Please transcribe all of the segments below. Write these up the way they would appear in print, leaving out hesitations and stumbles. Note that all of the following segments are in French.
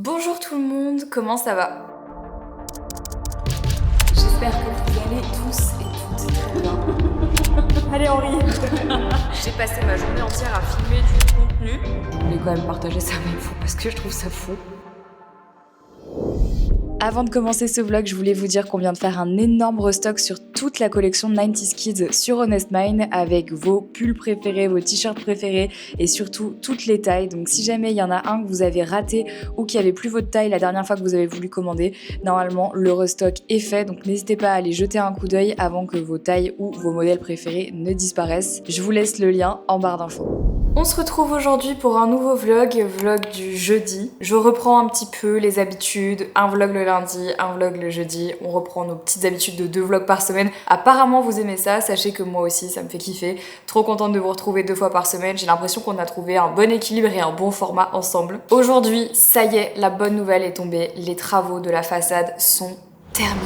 Bonjour tout le monde, comment ça va? J'espère que vous allez tous et toutes très bien. Allez Henri. J'ai passé ma journée entière à filmer du contenu. Je voulais quand même partager ça avec vous parce que je trouve ça fou. Avant de commencer ce vlog, je voulais vous dire qu'on vient de faire un énorme restock sur toute la collection 90s Kids sur Honest Mine avec vos pulls préférés, vos t-shirts préférés et surtout toutes les tailles. Donc si jamais il y en a un que vous avez raté ou qui avait plus votre taille la dernière fois que vous avez voulu commander, normalement le restock est fait. Donc n'hésitez pas à aller jeter un coup d'œil avant que vos tailles ou vos modèles préférés ne disparaissent. Je vous laisse le lien en barre d'infos. On se retrouve aujourd'hui pour un nouveau vlog du jeudi. Je reprends un petit peu les habitudes, un vlog le lundi, un vlog le jeudi. On reprend nos petites habitudes de 2 vlogs par semaine. Apparemment vous aimez ça, sachez que moi aussi ça me fait kiffer. Trop contente de vous retrouver 2 fois par semaine. J'ai l'impression qu'on a trouvé un bon équilibre et un bon format ensemble. Aujourd'hui, ça y est, la bonne nouvelle est tombée. Les travaux de la façade sont terminés.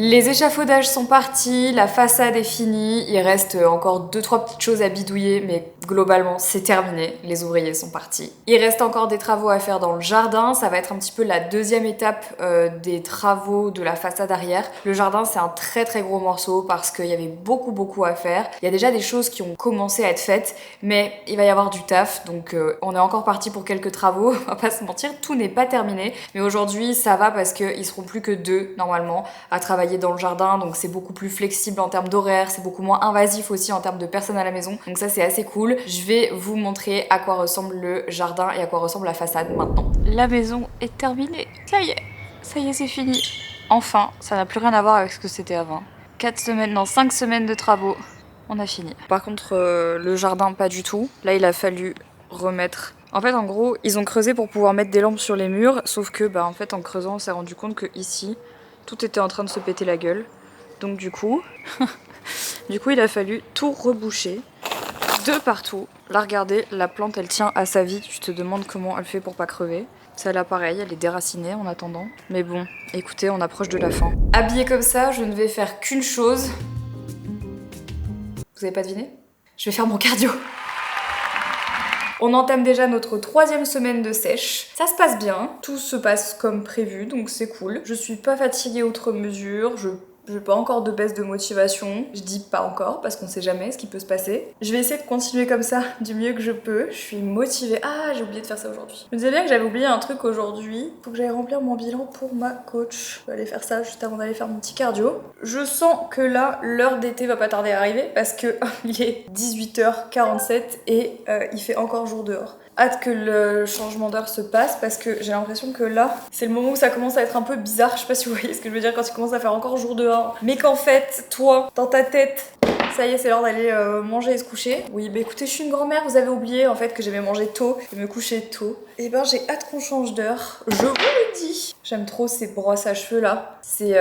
Les échafaudages sont partis, la façade est finie, il reste encore 2-3 petites choses à bidouiller, mais globalement c'est terminé, les ouvriers sont partis. Il reste encore des travaux à faire dans le jardin, ça va être un petit peu la deuxième étape des travaux de la façade arrière. Le jardin c'est un très très gros morceau parce qu'il y avait beaucoup à faire. Il y a déjà des choses qui ont commencé à être faites, mais il va y avoir du taf, donc on est encore parti pour quelques travaux, on va pas se mentir, tout n'est pas terminé, mais aujourd'hui ça va parce qu'ils seront plus que 2 normalement à travailler dans le jardin, donc c'est beaucoup plus flexible en termes d'horaire, c'est beaucoup moins invasif aussi en termes de personnes à la maison, donc ça c'est assez cool. Je vais vous montrer à quoi ressemble le jardin et à quoi ressemble la façade maintenant. La maison est terminée, ça y est c'est fini. Enfin, ça n'a plus rien à voir avec ce que c'était avant. 5 semaines de travaux, on a fini. Par contre le jardin pas du tout, là il a fallu remettre... En fait en gros ils ont creusé pour pouvoir mettre des lampes sur les murs, sauf que en fait en creusant on s'est rendu compte que ici tout était en train de se péter la gueule. Donc du coup, il a fallu tout reboucher de partout. Là regardez, la plante elle tient à sa vie. Tu te demandes comment elle fait pour pas crever. Celle-là pareil, elle est déracinée en attendant. Mais bon, écoutez, on approche de la fin. Habillée comme ça, je ne vais faire qu'une chose. Vous avez pas deviné? Je vais faire mon cardio. On entame déjà notre 3e semaine de sèche. Ça se passe bien, tout se passe comme prévu, donc c'est cool. Je suis pas fatiguée outre mesure, je n'ai pas encore de baisse de motivation. Je dis pas encore parce qu'on sait jamais ce qui peut se passer. Je vais essayer de continuer comme ça du mieux que je peux. Je suis motivée. Ah, j'ai oublié de faire ça aujourd'hui. Je me disais bien que j'avais oublié un truc aujourd'hui. Faut que j'aille remplir mon bilan pour ma coach. Je vais aller faire ça juste avant d'aller faire mon petit cardio. Je sens que là, l'heure d'été va pas tarder à arriver parce que il est 18h47 et il fait encore jour dehors. Hâte que le changement d'heure se passe parce que j'ai l'impression que là, c'est le moment où ça commence à être un peu bizarre. Je sais pas si vous voyez ce que je veux dire quand il commence à faire encore jour dehors. Mais qu'en fait, toi, dans ta tête, ça y est, c'est l'heure d'aller manger et se coucher. Oui, bah écoutez, je suis une grand-mère, vous avez oublié en fait que j'aimais manger tôt et me coucher tôt. Et ben j'ai hâte qu'on change d'heure, je vous le dis. J'aime trop ces brosses à cheveux là. C'est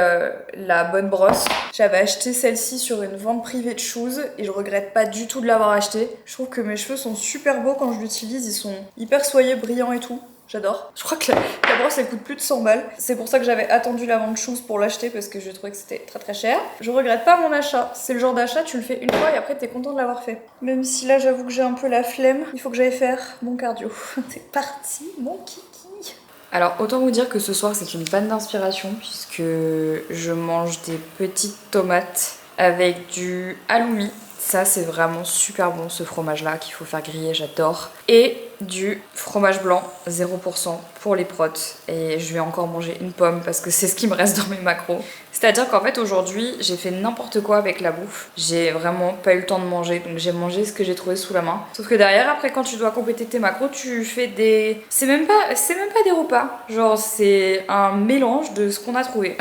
la bonne brosse. J'avais acheté celle-ci sur une vente privée de Shoes et je regrette pas du tout de l'avoir acheté. Je trouve que mes cheveux sont super beaux quand je l'utilise, ils sont hyper soyeux, brillants et tout. J'adore. Je crois que la brosse elle coûte plus de 100 balles. C'est pour ça que j'avais attendu la vente Shoes pour l'acheter parce que je trouvais que c'était très cher. Je regrette pas mon achat. C'est le genre d'achat, tu le fais une fois et après t'es content de l'avoir fait. Même si là j'avoue que j'ai un peu la flemme, il faut que j'aille faire mon cardio. C'est parti mon kiki. Alors autant vous dire que ce soir c'est une panne d'inspiration puisque je mange des petites tomates avec du halloumi. Ça c'est vraiment super bon ce fromage là qu'il faut faire griller, j'adore. Et du fromage blanc 0% pour les protes. Et je vais encore manger une pomme parce que c'est ce qui me reste dans mes macros. C'est-à-dire qu'en fait aujourd'hui j'ai fait n'importe quoi avec la bouffe. J'ai vraiment pas eu le temps de manger, donc j'ai mangé ce que j'ai trouvé sous la main. Sauf que derrière après quand tu dois compléter tes macros, tu fais des... C'est même pas des repas. Genre c'est un mélange de ce qu'on a trouvé.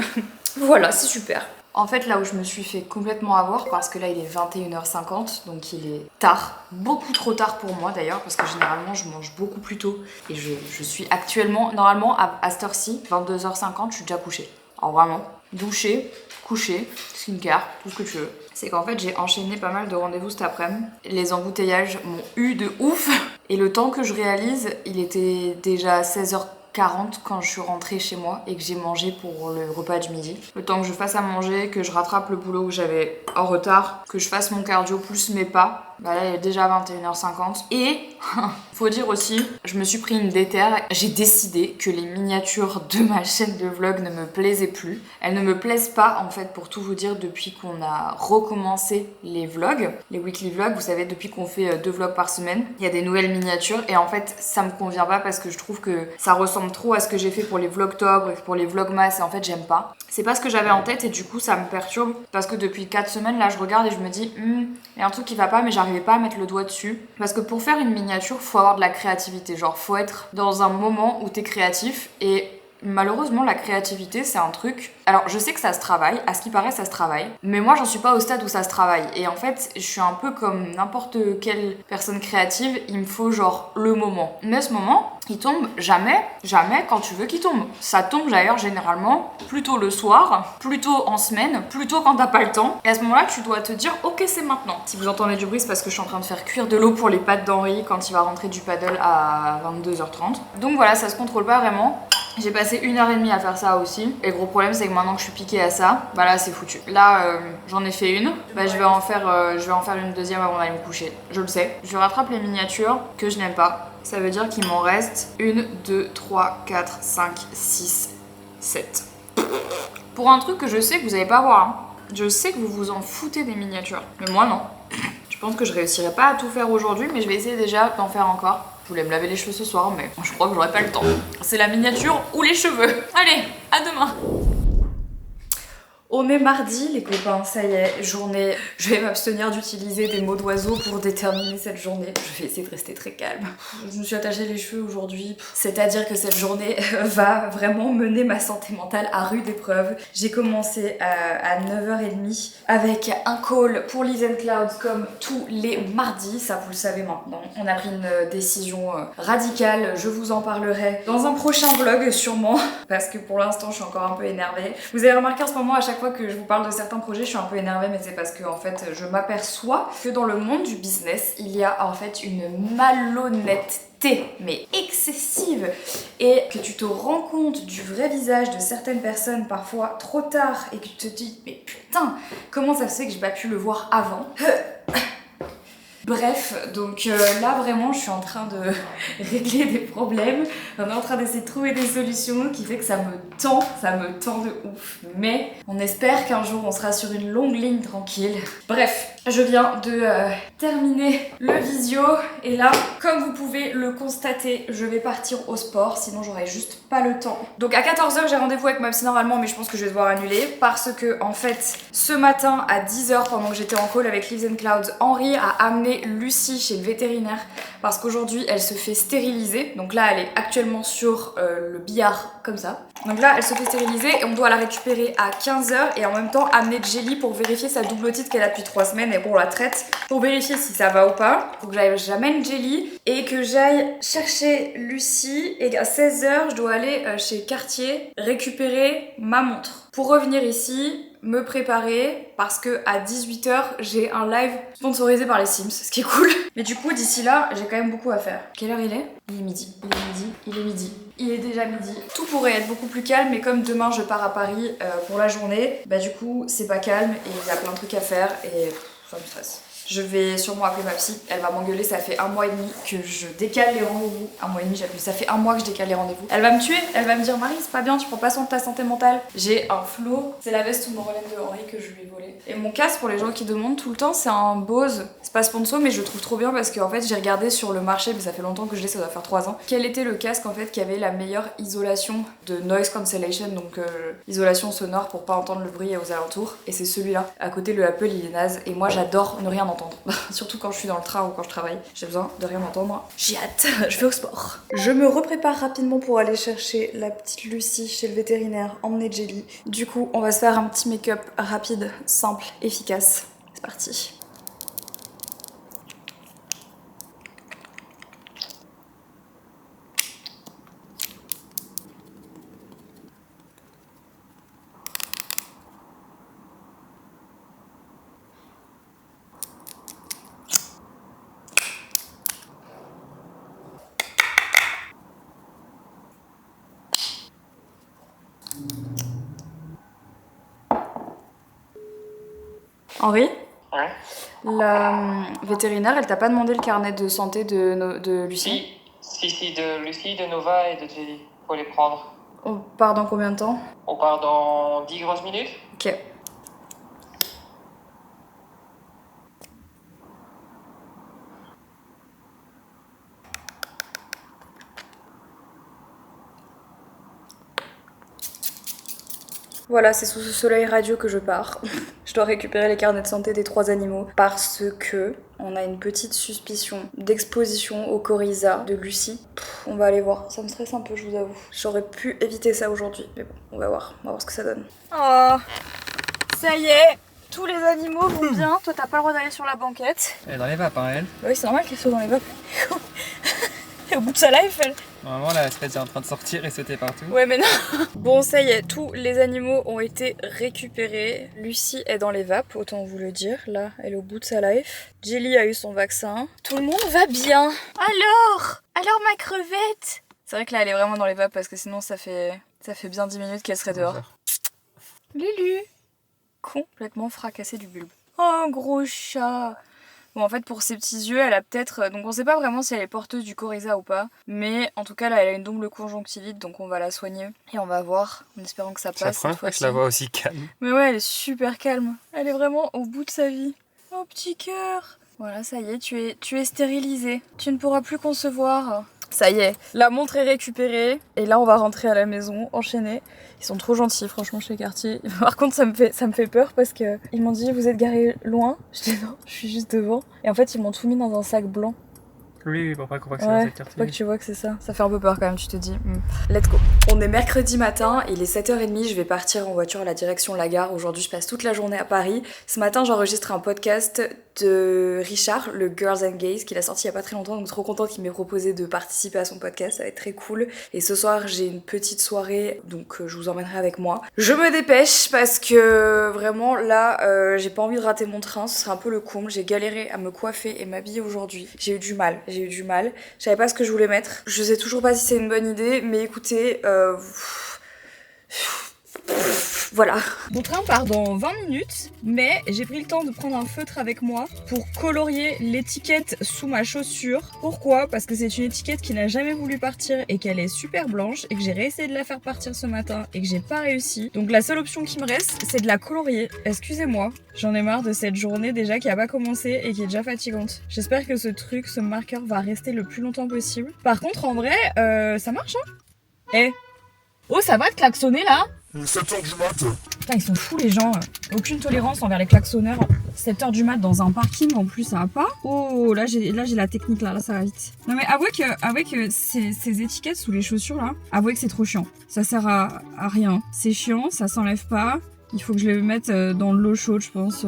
Voilà, c'est super. En fait, là où je me suis fait complètement avoir, parce que là il est 21h50, donc il est tard, beaucoup trop tard pour moi d'ailleurs, parce que généralement je mange beaucoup plus tôt. Et je suis actuellement, normalement à cette heure-ci, 22h50, je suis déjà couchée. Alors vraiment, doucher, coucher, skincare, tout ce que tu veux. C'est qu'en fait j'ai enchaîné pas mal de rendez-vous cet après-midi. Les embouteillages m'ont eu de ouf. Et le temps que je réalise, il était déjà 16h40 quand je suis rentrée chez moi et que j'ai mangé pour le repas du midi. Le temps que je fasse à manger, que je rattrape le boulot que j'avais en retard, que je fasse mon cardio plus mes pas. Bah là il est déjà 21h50 et faut dire aussi, je me suis pris une déterre, j'ai décidé que les miniatures de ma chaîne de vlog ne me plaisaient plus. Elles ne me plaisent pas en fait, pour tout vous dire, depuis qu'on a recommencé les vlogs, les weekly vlogs, vous savez, depuis qu'on fait 2 vlogs par semaine, il y a des nouvelles miniatures et en fait ça me convient pas parce que je trouve que ça ressemble trop à ce que j'ai fait pour les vlogtober et pour les vlogmas et en fait j'aime pas. C'est pas ce que j'avais en tête et du coup ça me perturbe parce que depuis 4 semaines là je regarde et je me dis il y a un truc qui va pas mais j'arrivais pas à mettre le doigt dessus. Parce que pour faire une miniature faut avoir de la créativité, genre faut être dans un moment où t'es créatif et malheureusement la créativité c'est un truc, alors je sais que ça se travaille, à ce qui paraît ça se travaille, mais moi j'en suis pas au stade où ça se travaille et en fait je suis un peu comme n'importe quelle personne créative, il me faut genre le moment, mais ce moment il tombe jamais quand tu veux qu'il tombe. Ça tombe d'ailleurs généralement plutôt le soir, plutôt en semaine, plutôt quand t'as pas le temps. Et à ce moment-là, tu dois te dire ok c'est maintenant. Si vous entendez du bruit, c'est parce que je suis en train de faire cuire de l'eau pour les pâtes d'Henri quand il va rentrer du paddle à 22h30. Donc voilà, ça se contrôle pas vraiment. J'ai passé 1h30 à faire ça aussi. Et le gros problème c'est que maintenant que je suis piquée à ça, bah là c'est foutu. Là j'en ai fait une, bah je vais en faire une deuxième avant d'aller me coucher. Je le sais. Je rattrape les miniatures que je n'aime pas. Ça veut dire qu'il m'en reste 1, 2, 3, 4, 5, 6, 7. Pour un truc que je sais que vous allez pas voir. Hein. Je sais que vous vous en foutez des miniatures. Mais moi non. Je pense que je réussirai pas à tout faire aujourd'hui, mais je vais essayer déjà d'en faire encore. Je voulais me laver les cheveux ce soir, mais je crois que j'aurai pas le temps. C'est la miniature ou les cheveux. Allez, à demain. On est mardi les copains, ça y est, journée. Je vais m'abstenir d'utiliser des mots d'oiseau pour déterminer cette journée. Je vais essayer de rester très calme. Je me suis attachée les cheveux aujourd'hui, c'est-à-dire que cette journée va vraiment mener ma santé mentale à rude épreuve. J'ai commencé à 9h30 avec un call pour Leaves and Clouds comme tous les mardis, ça vous le savez maintenant. On a pris une décision radicale, je vous en parlerai dans un prochain vlog sûrement, parce que pour l'instant je suis encore un peu énervée. Vous avez remarqué en ce moment à chaque fois que je vous parle de certains projets, je suis un peu énervée, mais c'est parce que en fait, je m'aperçois que dans le monde du business, il y a en fait une malhonnêteté, mais excessive, et que tu te rends compte du vrai visage de certaines personnes parfois trop tard, et que tu te dis, mais putain, comment ça se fait que j'ai pas pu le voir avant? Bref, donc là vraiment je suis en train de régler des problèmes, on est en train d'essayer de trouver des solutions qui fait que ça me tend de ouf. Mais on espère qu'un jour on sera sur une longue ligne tranquille. Bref, je viens de terminer le visio et là, comme vous pouvez le constater, je vais partir au sport, sinon j'aurai juste pas le temps. Donc à 14h j'ai rendez-vous avec ma psy normalement, mais je pense que je vais devoir annuler parce que en fait, ce matin à 10h pendant que j'étais en call avec Leaves and Clouds, Henri a amené Lucie chez le vétérinaire parce qu'aujourd'hui elle se fait stériliser. Donc là elle est actuellement sur le billard comme ça. Donc là elle se fait stériliser et on doit la récupérer à 15h et en même temps amener Jelly pour vérifier sa double otite qu'elle a depuis 3 semaines et qu'on la traite pour vérifier si ça va ou pas. Faut que j'amène Jelly et que j'aille chercher Lucie et à 16h je dois aller chez Cartier récupérer ma montre. Pour revenir ici, me préparer parce que à 18h j'ai un live sponsorisé par les Sims, ce qui est cool. Mais du coup d'ici là j'ai quand même beaucoup à faire. Quelle heure il est? Il est midi. Il est déjà midi. Tout pourrait être beaucoup plus calme mais comme demain je pars à Paris pour la journée, bah du coup c'est pas calme et il y a plein de trucs à faire et ça me stresse. Je vais sûrement appeler ma psy, elle va m'engueuler, ça fait 1 mois et demi que je décale les rendez-vous. 1 mois et demi j'ai plus, ça fait 1 mois que je décale les rendez-vous. Elle va me tuer, elle va me dire Marie c'est pas bien, tu prends pas soin de ta santé mentale. J'ai un flow, c'est la veste Tomorrowland de Henri que je lui ai volé. Et mon casque pour les gens qui demandent tout le temps c'est un Bose, c'est pas sponsor mais je le trouve trop bien parce qu'en fait j'ai regardé sur le marché, mais ça fait longtemps que je l'ai, ça doit faire 3 ans. Quel était le casque en fait qui avait la meilleure isolation de noise cancellation, donc isolation sonore pour pas entendre le bruit aux alentours. Et c'est celui-là. À côté le Apple il est naze et moi j'adore ne rien entendre. Surtout quand je suis dans le train ou quand je travaille, j'ai besoin de rien entendre. J'ai hâte, je vais au sport. Je me reprépare rapidement pour aller chercher la petite Lucie chez le vétérinaire, emmener Jelly. Du coup, on va se faire un petit make-up rapide, simple, efficace. C'est parti. Henri, Ouais. La vétérinaire, elle t'a pas demandé le carnet de santé de Lucie? Si, de Lucie, de Nova et de Jelly. Faut les prendre. On part dans combien de temps? On part dans 10 grosses minutes. Ok. Voilà, c'est sous ce soleil radieux que je pars. Je dois récupérer les carnets de santé des 3 animaux parce que on a une petite suspicion d'exposition au coryza de Lucie. On va aller voir, ça me stresse un peu, je vous avoue. J'aurais pu éviter ça aujourd'hui, mais bon, on va voir ce que ça donne. Oh, ça y est, tous les animaux vont bien. Toi, t'as pas le droit d'aller sur la banquette. Elle est dans les vapes, hein, elle. Bah oui, c'est normal qu'elle soit dans les vapes. Et au bout de sa life, elle. Normalement, là, elle serait déjà en train de sortir et sauter partout. Ouais, mais non. Bon, ça y est, tous les animaux ont été récupérés. Lucie est dans les vapes, autant vous le dire. Là, elle est au bout de sa life. Jelly a eu son vaccin. Tout le monde va bien. Alors ma crevette. C'est vrai que là, elle est vraiment dans les vapes parce que sinon, ça fait bien 10 minutes qu'elle serait dehors. Lulu. Complètement fracassé du bulbe. Oh, gros chat. Bon, en fait, pour ses petits yeux, elle a peut-être... Donc, on sait pas vraiment si elle est porteuse du coryza ou pas. Mais en tout cas, là, elle a une double conjonctivite, donc on va la soigner. Et on va voir, en espérant que ça passe. C'est la première fois que je la vois aussi calme. Mais ouais, elle est super calme. Elle est vraiment au bout de sa vie. Oh, petit cœur. Voilà, ça y est, tu es stérilisée. Tu ne pourras plus concevoir. Ça y est, la montre est récupérée. Et là, on va rentrer à la maison, enchaîner. Ils sont trop gentils, franchement, chez Cartier. Par contre, ça me fait peur parce que ils m'ont dit, vous êtes garé loin? Je dis non, je suis juste devant. Et en fait, ils m'ont tout mis dans un sac blanc. Oui, pour pas qu'on voit que c'est Ouais, dans cette faut quartier. pas que tu vois que c'est ça. Ça fait un peu peur quand même, tu te dis. Let's go. On est mercredi matin, il est 7h30, je vais partir en voiture à la direction de la gare. Aujourd'hui, je passe toute la journée à Paris. Ce matin, j'enregistre un podcast de Richard, le Girls and Gays, qu'il a sorti il y a pas très longtemps, donc trop contente qu'il m'ait proposé de participer à son podcast, ça va être très cool. Et ce soir, j'ai une petite soirée, donc je vous emmènerai avec moi. Je me dépêche parce que vraiment là, j'ai pas envie de rater mon train, ce serait un peu le comble. J'ai galéré à me coiffer et m'habiller aujourd'hui. J'ai eu du mal. Je savais pas ce que je voulais mettre. Je sais toujours pas si c'est une bonne idée, mais écoutez, voilà. Mon train part dans 20 minutes, mais j'ai pris le temps de prendre un feutre avec moi pour colorier l'étiquette sous ma chaussure. Pourquoi? Parce que c'est une étiquette qui n'a jamais voulu partir et qu'elle est super blanche et que j'ai réessayé de la faire partir ce matin et que j'ai pas réussi. Donc la seule option qui me reste, c'est de la colorier. Excusez-moi, j'en ai marre de cette journée déjà qui a pas commencé et qui est déjà fatigante. J'espère que ce marqueur va rester le plus longtemps possible. Par contre, en vrai, ça marche, hein? Eh! Oh, ça va de klaxonner là? 7h du mat. Putain, ils sont fous les gens. Aucune tolérance envers les klaxonneurs. 7h du mat dans un parking en plus, ça va pas. Oh, là j'ai la technique là, ça va vite. Non mais avouez que ces étiquettes sous les chaussures là, avouez que c'est trop chiant. Ça sert à rien. C'est chiant, ça s'enlève pas. Il faut que je les mette dans de l'eau chaude, je pense.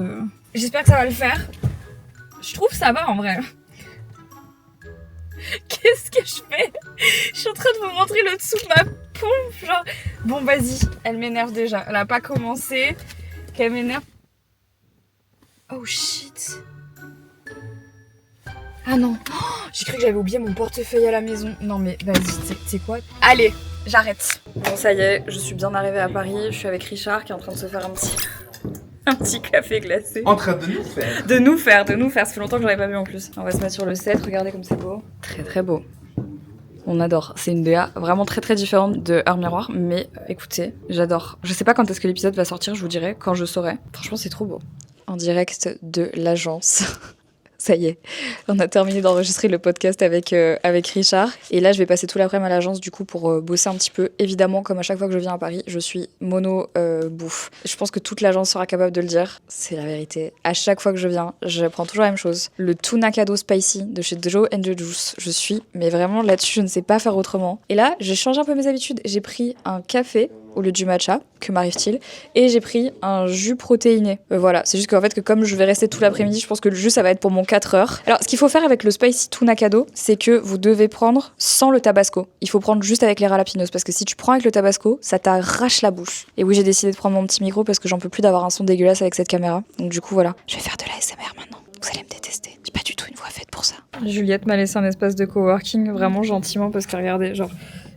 J'espère que ça va le faire. Je trouve que ça va en vrai. Qu'est-ce que je fais? Je suis en train de vous montrer le dessous de ma pompe, genre... Bon, vas-y, elle m'énerve déjà. Elle a pas commencé, qu'elle m'énerve. Oh shit. Ah non. Oh, j'ai cru que j'avais oublié mon portefeuille à la maison. Non mais vas-y, c'est quoi? Allez, j'arrête. Bon, ça y est, je suis bien arrivée à Paris. Je suis avec Richard qui est en train de se faire un petit café glacé. En train de nous faire. De nous faire. Ça fait longtemps que j'en avais pas vu en plus. On va se mettre sur le set, regardez comme c'est beau. Très très beau. On adore. C'est une DA vraiment très très différente de Heure Miroir, mais écoutez, j'adore. Je sais pas quand est-ce que l'épisode va sortir, je vous dirai quand je saurai. Franchement, c'est trop beau. En direct de l'agence. Ça y est, on a terminé d'enregistrer le podcast avec Richard. Et là, je vais passer tout l'après-midi à l'agence du coup pour bosser un petit peu. Évidemment, comme à chaque fois que je viens à Paris, je suis mono bouffe. Je pense que toute l'agence sera capable de le dire. C'est la vérité. À chaque fois que je viens, je prends toujours la même chose. Le tuna Kado spicy de chez Joe and the Juice. Je suis, mais vraiment là-dessus, je ne sais pas faire autrement. Et là, j'ai changé un peu mes habitudes. J'ai pris un café au lieu du matcha, que m'arrive-t-il, et j'ai pris un jus protéiné. Voilà, c'est juste qu'en fait que comme je vais rester tout l'après-midi, je pense que le jus ça va être pour mon 4 heures. Alors ce qu'il faut faire avec le spicy tuna Kado, c'est que vous devez prendre sans le tabasco. Il faut prendre juste avec les jalapenos parce que si tu prends avec le tabasco, ça t'arrache la bouche. Et oui, j'ai décidé de prendre mon petit micro parce que j'en peux plus d'avoir un son dégueulasse avec cette caméra. Donc du coup voilà, je vais faire de la ASMR maintenant. Vous allez me détester. J'ai pas du tout une voix faite pour ça. Juliette m'a laissé un espace de coworking vraiment gentiment parce que regardez, genre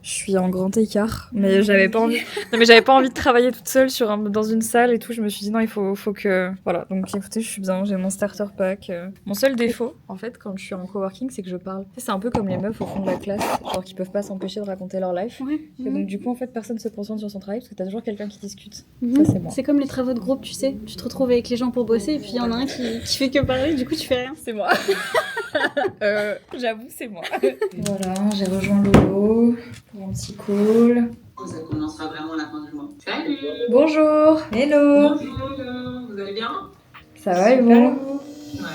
Je suis en grand écart, mais j'avais pas envie. Non, mais j'avais pas envie de travailler toute seule dans une salle et tout. Je me suis dit non, il faut que voilà. Donc écoutez, je suis bien. J'ai mon starter pack. Mon seul défaut, en fait, quand je suis en coworking, c'est que je parle. C'est un peu comme les meufs au fond de la classe, genre qui peuvent pas s'empêcher de raconter leur life. Ouais. Et donc du coup, en fait, personne se concentre sur son travail parce que t'as toujours quelqu'un qui discute. Mhm. Ça, c'est moi. C'est comme les travaux de groupe, tu sais. Tu te retrouves avec les gens pour bosser et puis il y en a un qui fait que parler, du coup tu fais rien. C'est moi. J'avoue, c'est moi. Voilà, j'ai rejoint Lolo pour un petit call. Ça commencera vraiment la fin du mois. Salut! Bonjour. Hello. Bonjour, vous allez bien? Ça va et vous? Ouais.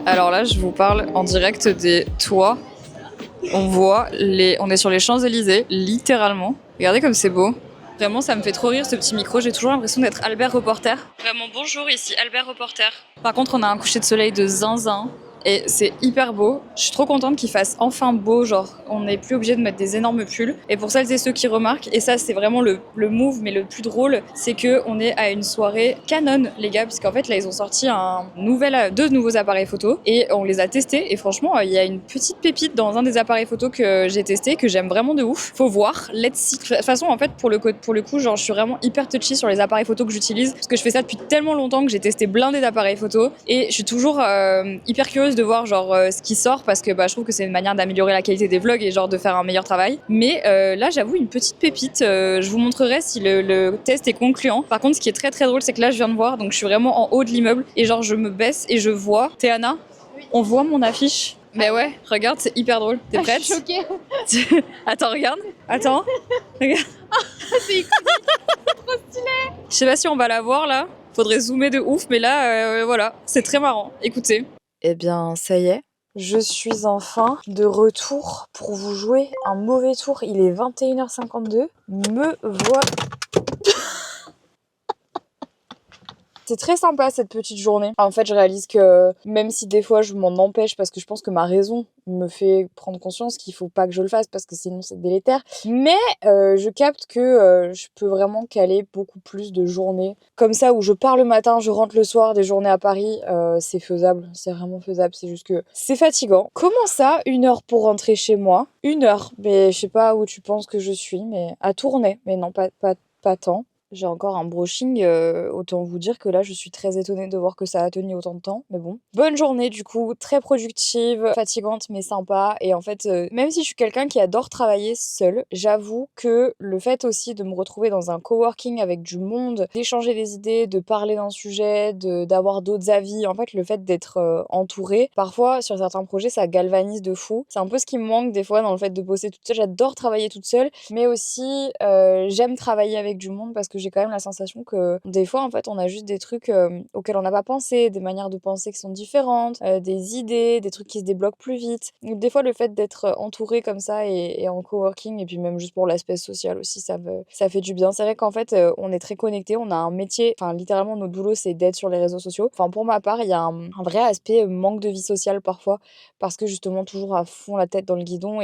Alors là, je vous parle en direct des toits. On est sur les Champs-Élysées, littéralement. Regardez comme c'est beau. Vraiment, ça me fait trop rire ce petit micro. J'ai toujours l'impression d'être Albert Reporter. Vraiment, bonjour, ici Albert Reporter. Par contre, on a un coucher de soleil de zinzin. Et c'est hyper beau. Je suis trop contente qu'il fasse enfin beau, genre on n'est plus obligé de mettre des énormes pulls. Et pour celles et ceux qui remarquent, et ça c'est vraiment le move, mais le plus drôle, c'est que on est à une soirée Canon, les gars, puisqu'en fait là ils ont sorti deux nouveaux appareils photo et on les a testés. Et franchement, il y a une petite pépite dans un des appareils photo que j'ai testé, que j'aime vraiment de ouf. Faut voir, let's see. De toute façon, en fait, pour le coup, genre je suis vraiment hyper touchy sur les appareils photo que j'utilise, parce que je fais ça depuis tellement longtemps que j'ai testé blindé d'appareils photo et je suis toujours hyper curieuse de voir genre ce qui sort, parce que je trouve que c'est une manière d'améliorer la qualité des vlogs et genre de faire un meilleur travail. Mais là j'avoue une petite pépite, je vous montrerai si le test est concluant. Par contre ce qui est très très drôle, c'est que là je viens de voir, donc je suis vraiment en haut de l'immeuble et genre je me baisse et je vois Théana, on voit mon affiche. Mais ouais, regarde, c'est hyper drôle. T'es prête? Je suis choquée. Attends, regarde. Attends. Regarde. C'est trop stylé. Je sais pas si on va la voir là. Faudrait zoomer de ouf, mais là, voilà, c'est très marrant. Écoutez. Eh bien, ça y est. Je suis enfin de retour pour vous jouer un mauvais tour. Il est 21h52. Me voilà. C'est très sympa cette petite journée. En fait, je réalise que même si des fois je m'en empêche parce que je pense que ma raison me fait prendre conscience qu'il faut pas que je le fasse parce que sinon c'est délétère. Mais je capte que je peux vraiment caler beaucoup plus de journées comme ça où je pars le matin, je rentre le soir, des journées à Paris. C'est faisable, c'est vraiment faisable. C'est juste que c'est fatigant. Comment ça, 1 heure pour rentrer chez moi? 1 heure. Mais je sais pas où tu penses que je suis, mais à Tournai. Mais non, pas tant. J'ai encore un brushing, autant vous dire que là je suis très étonnée de voir que ça a tenu autant de temps, mais bon. Bonne journée du coup, très productive, fatigante mais sympa, et en fait, même si je suis quelqu'un qui adore travailler seul, j'avoue que le fait aussi de me retrouver dans un coworking avec du monde, d'échanger des idées, de parler d'un sujet, d'avoir d'autres avis, en fait le fait d'être entourée, parfois sur certains projets ça galvanise de fou. C'est un peu ce qui me manque des fois dans le fait de bosser toute seule, j'adore travailler toute seule, mais aussi j'aime travailler avec du monde parce que j'ai quand même la sensation que des fois en fait on a juste des trucs auxquels on n'a pas pensé, des manières de penser qui sont différentes, des idées, des trucs qui se débloquent plus vite. Donc, des fois le fait d'être entouré comme ça et en coworking, et puis même juste pour l'aspect social aussi, ça fait du bien. C'est vrai qu'en fait on est très connectés, on a un métier, enfin littéralement notre boulot c'est d'être sur les réseaux sociaux. Enfin pour ma part il y a un vrai aspect manque de vie sociale parfois, parce que justement toujours à fond la tête dans le guidon,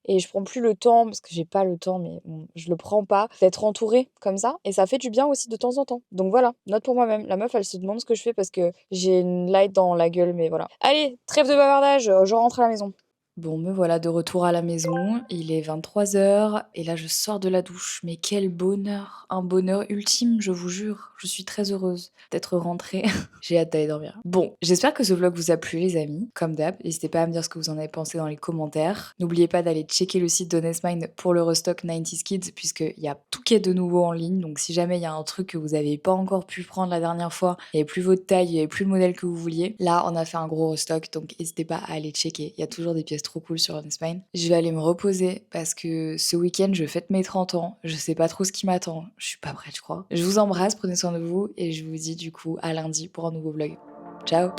et je prends plus le temps, parce que j'ai pas le temps, mais bon, je le prends pas, d'être entourée comme ça. Et ça fait du bien aussi de temps en temps. Donc voilà, note pour moi-même. La meuf, elle se demande ce que je fais parce que j'ai une light dans la gueule, mais voilà. Allez, trêve de bavardage, je rentre à la maison. Bon, me voilà de retour à la maison, il est 23h et là je sors de la douche, mais quel bonheur, un bonheur ultime, je vous jure, je suis très heureuse d'être rentrée, j'ai hâte d'aller dormir. Bon, j'espère que ce vlog vous a plu les amis, comme d'hab, n'hésitez pas à me dire ce que vous en avez pensé dans les commentaires, n'oubliez pas d'aller checker le site d'Honest Mind pour le restock 90s Kids, puisqu'il y a tout qui est de nouveau en ligne, donc si jamais il y a un truc que vous n'avez pas encore pu prendre la dernière fois, il n'y avait plus votre taille, il n'y avait plus le modèle que vous vouliez, là on a fait un gros restock, donc n'hésitez pas à aller checker, il y a toujours des pièces trop cool sur Honest Mind. Je vais aller me reposer parce que ce week-end je fête mes 30 ans, je sais pas trop ce qui m'attend, je suis pas prête je crois. Je vous embrasse, prenez soin de vous et je vous dis du coup à lundi pour un nouveau vlog. Ciao.